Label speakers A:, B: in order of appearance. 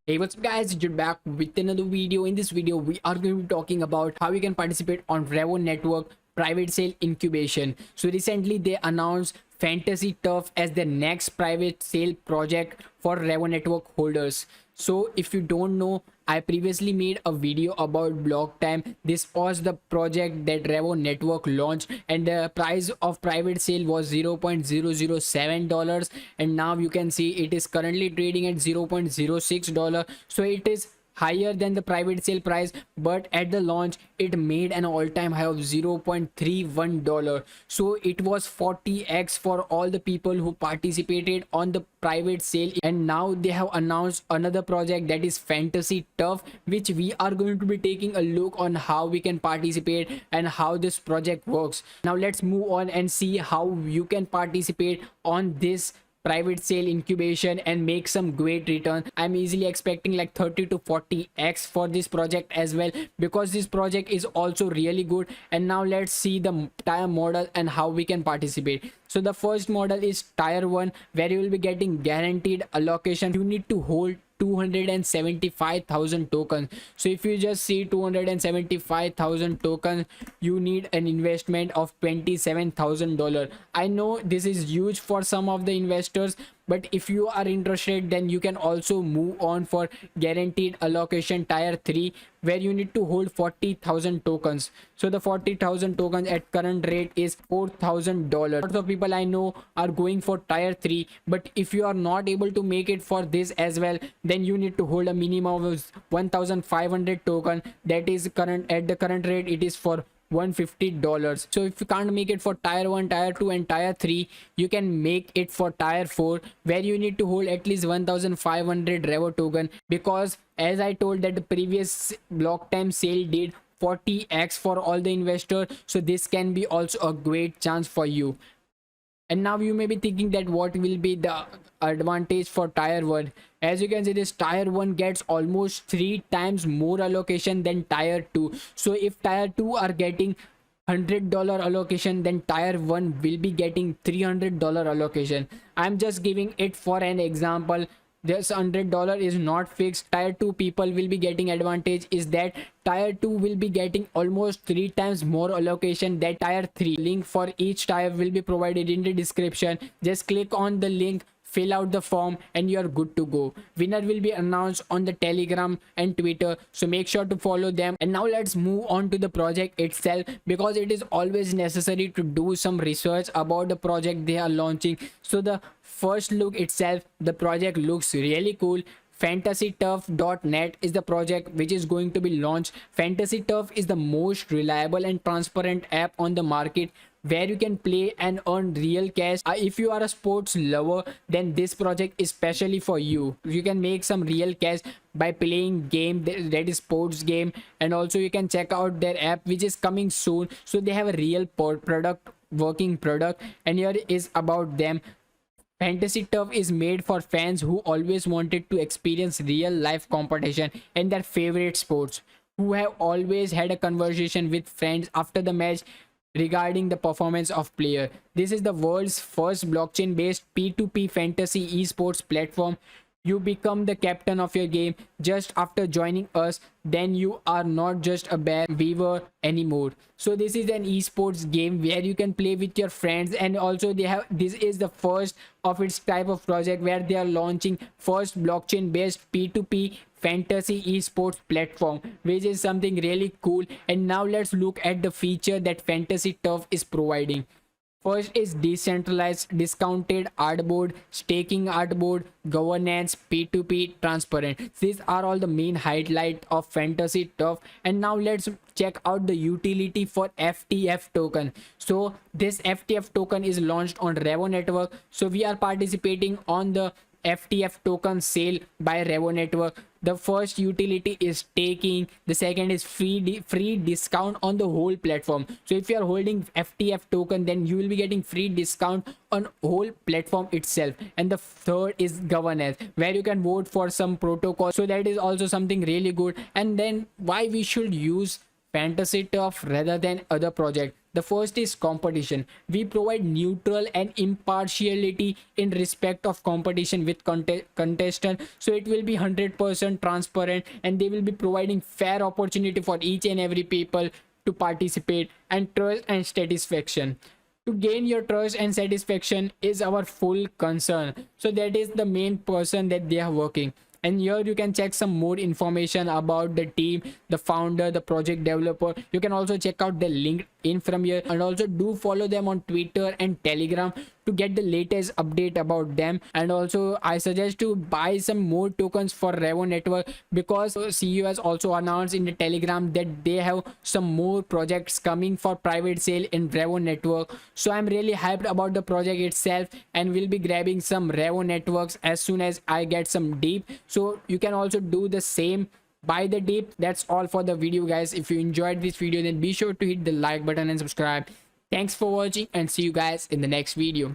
A: Hey, what's up guys, you're back with another video. In this video we are going to be talking about how you can participate on Revo Network private sale incubation. So recently they announced Fantasy Turf as the next private sale project for Revo Network holders. So if you don't know, I previously made a video about block time. This was the project that Revo Network launched, and the price of private sale was $0.007, and now you can see it is currently trading at $0.06. So it is higher than the private sale price, but at the launch it made an all-time high of $0.31. So it was 40x for all the people who participated on the private sale. And now they have announced another project, that is Fantasy Turf, which we are going to be taking a look on how we can participate and how this project works. Now let's move on and see how you can participate on this private sale incubation and make some great return. I'm easily expecting like 30 to 40x for this project as well, because this project is also really good. And now let's see the tier model and how we can participate. So the first model is tier 1, where you will be getting guaranteed allocation. You need to hold 275,000 tokens. So if you just see 275,000 tokens, you need an investment of $27,000. I know this is huge for some of the investors, but if you are interested, then you can also move on for guaranteed allocation tier 3, where you need to hold 40,000 tokens. So the 40,000 tokens at current rate is $4,000. Lots of people I know are going for tier 3, but if you are not able to make it for this as well, then you need to hold a minimum of 1,500 token. That is current, at the current rate it is for $150. So if you can't make it for tier 1, tier 2 and tier 3, you can make it for tier 4, where you need to hold at least 1,500 Revo token, because as I told that the previous block time sale did 40x for all the investors. So this can be also a great chance for you. And now you may be thinking that what will be the advantage for tier 1. As you can see, this tier 1 gets almost 3 times more allocation than tier 2. So if tier 2 are getting $100 allocation, then tier 1 will be getting $300 allocation. I'm just giving it for an example. This $100 is not fixed. Tier 2 people will be getting advantage is that tier 2 will be getting almost 3 times more allocation than tier 3. Link for each tier will be provided in the description. Just click on the link, fill out the form, and you're good to go. Winner will be announced on the Telegram and Twitter, so make sure to follow them. And now let's move on to the project itself, because it is always necessary to do some research about the project they are launching. So the first look itself, the project looks really cool. FantasyTurf.net is the project which is going to be launched. Fantasy Turf is the most reliable and transparent app on the market, where you can play and earn real cash. If you are a sports lover, then this project is specially for you. You can make some real cash by playing game, that is sports game. And also you can check out their app which is coming soon. So they have a real product, working product, and here is about them. Fantasy Turf is made for fans who always wanted to experience real life competition in their favorite sports, who have always had a conversation with friends after the match regarding the performance of player. This is the world's first blockchain based P2P fantasy esports platform. You become the captain of your game just after joining us. Then you are not just a bare weaver anymore. So this is an esports game where you can play with your friends, and also they have, this is the first of its type of project where they are launching first blockchain based P2P fantasy esports platform, which is something really cool. And now let's look at the feature that Fantasy Turf is providing. First is decentralized, discounted artboard, staking artboard, governance, P2P, transparent. These are all the main highlight of Fantasy Turf. And now let's check out the utility for FTF token. So this FTF token is launched on Revo Network. So we are participating on the FTF token sale by Revo Network. The first utility is staking, the second is free discount on the whole platform. So if you are holding FTF token, then you will be getting free discount on whole platform itself. And the third is governance, where you can vote for some protocol. So that is also something really good. And then why we should use Fantasy Turf rather than other project? The first is competition. We provide neutral and impartiality in respect of competition with contestant, so it will be 100% transparent, and they will be providing fair opportunity for each and every people to participate. And trust and satisfaction. To gain your trust and satisfaction is our full concern, so that is the main person that they are working. And here you can check some more information about the team, the founder, the project developer. You can also check out the LinkedIn from here, and also do follow them on Twitter and Telegram to get the latest update about them. And also I suggest to buy some more tokens for Revo network, because CEO has also announced in the Telegram that they have some more projects coming for private sale in Revo network. So I'm really hyped about the project itself, and will be grabbing some Revo networks as soon as I get some deep. So you can also do the same, buy the deep. That's all for the video, guys. If you enjoyed this video, then be sure to hit the like button and subscribe. Thanks for watching, and see you guys in the next video.